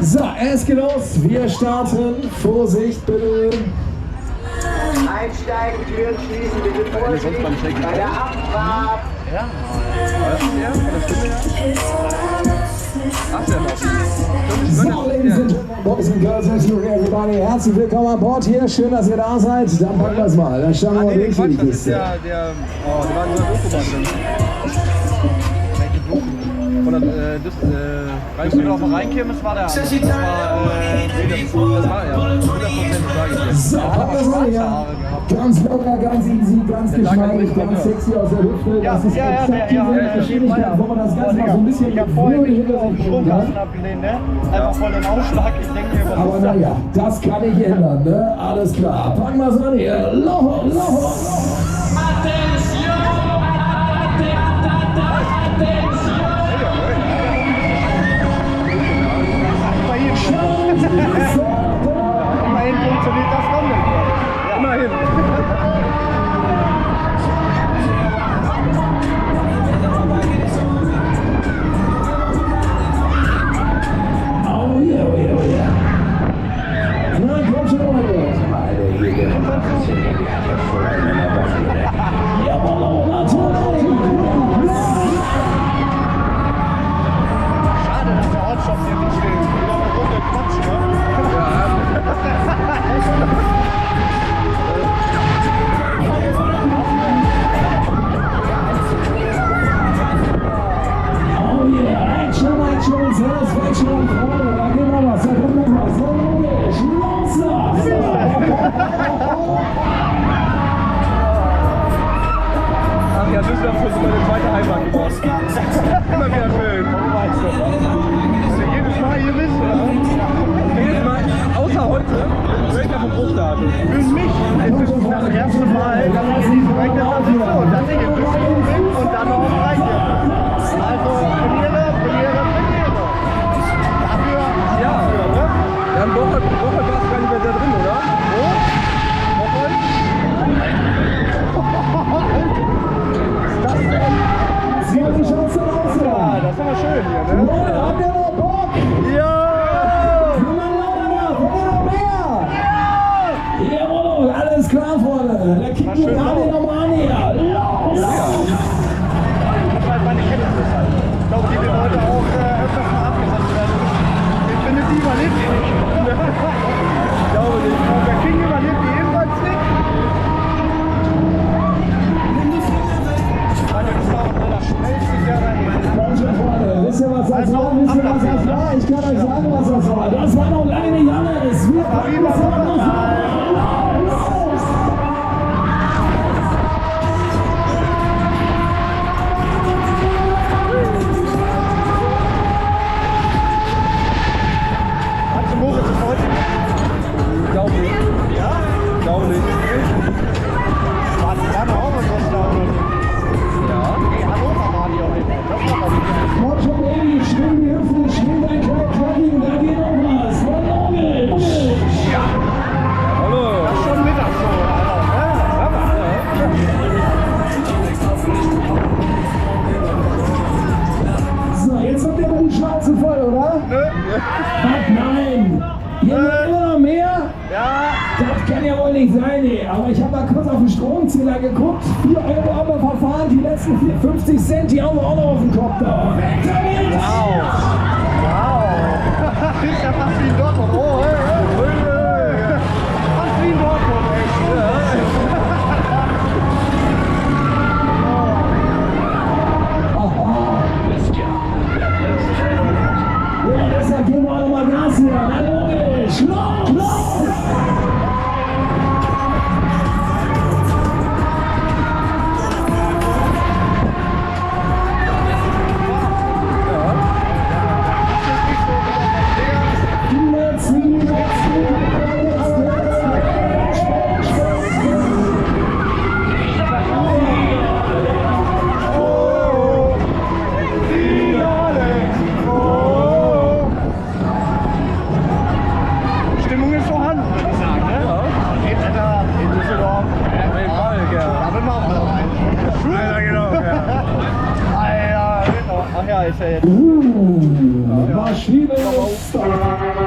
So, es geht los. Wir starten. Vorsicht bitte. Einsteigen, Türen schließen, bitte Vorsicht bei der Abfahrt. Ja, von der Stimme So, Ladies and Gentlemen, Boys and Girls, everybody, herzlich willkommen an Bord hier. Schön, dass ihr da seid. Dann packen wir es mal. Dann schauen wir mal durch die Kiste. Der war nur der Doku drin. Von der Düsseldorf Rheinkirmes war der. Das war ja 100% sage ich jetzt. So, packen wir es mal hier. Ganz locker, ganz easy, ganz geschmeidig, ganz sexy aus der Hüfte. Das ist exakt diese Geschwindigkeit, wo man das Ganze mal so ein bisschen mit Würde hinter sich bringen kann. Einfach voll den Ausschlag. Ich denke mir, Aber naja, das kann ich ändern, ne? Alles klar. Packen wir es an hier. Loho, loho, loho. Immerhin funktioniert das Gondel. Ja. Immerhin. Oh yeah, oh yeah, oh yeah. Na, komm schon mal durch. Jawohl, natürlich. Schade, dass der Ortschaft hier nicht steht. Quatsch, ne? Oh yeah, Action, Satisfaction und Freude. Da geht noch was, da kommt noch was. So logisch, los das! Ach ja, Düsseldorf ist meine zweite Heimat geworden. Immer wieder schön. Ist ja jedes Mal, ihr wisst, oder? Jedes Mal, außer heute, wenn ich vom Bruch da hatte. Für mich ist es das erste Mal, dass ich in diesem Rheinkirmes sitze und dass ich in Düsseldorf bin und dann noch auf Rheinkirmes. Also, Premiere. Dafür, ja. Dafür, ne? Ja, in Woche warst du gar nicht mehr da drin, oder? Wo? Woche? Was ist das denn? So, wie schaut's denn aus? Ja, das ist aber schön hier, ne? Leute, habt ihr noch Bock? Ja! Jawohl, alles klar, Freunde. Da kicken wir alle nochmal an hier. Los! Das war meine Kenntnis halt. Ich glaube, die wird heute auch öfters mal abgesetzt werden. Ich finde, die überlebt die nicht. Ich glaube nicht. Der King überlebt die ebenfalls nicht. Meine Frau, das schmelzt sich ja rein. Komm schon, Freunde. Wisst ihr, was das war? Wisst ihr, was das war? Ich kann euch sagen, was das war. Das war noch lange nicht alles. Wir packen das an. Glaube nicht. Ja? Glaube nicht. War die Dame auch in Düsseldorf? Ja. Nee, Hannover war die auch nicht. Das war auch nicht. Kommt schon, Baby. Schwing die Hüfte, schwing dein Knacken. Da geht noch was. Von logisch. Ja. Hallo. Das ist schon mittags so. So, jetzt habt ihr mal die Schnauze voll, oder? Nö. Ach nein. Hier wird immer noch mehr? Ja. Das kann ja wohl nicht sein, ey. Aber ich habe mal kurz auf den Stromzähler geguckt. 4 Euro haben wir verfahren, die letzten 50 Cent, die haben wir auch noch auf dem Kopf da. Weg damit! Wow. Ist ja fast wie in Dortmund. Oh, hey. Fast wie in Dortmund, echt. Ja, deshalb geben wir auch noch mal Gas hier. Na logisch. Los, los! Die letzten Alter, genau. Ja. Alter, genau. Ach ja, ist ja jetzt. Maschine Start.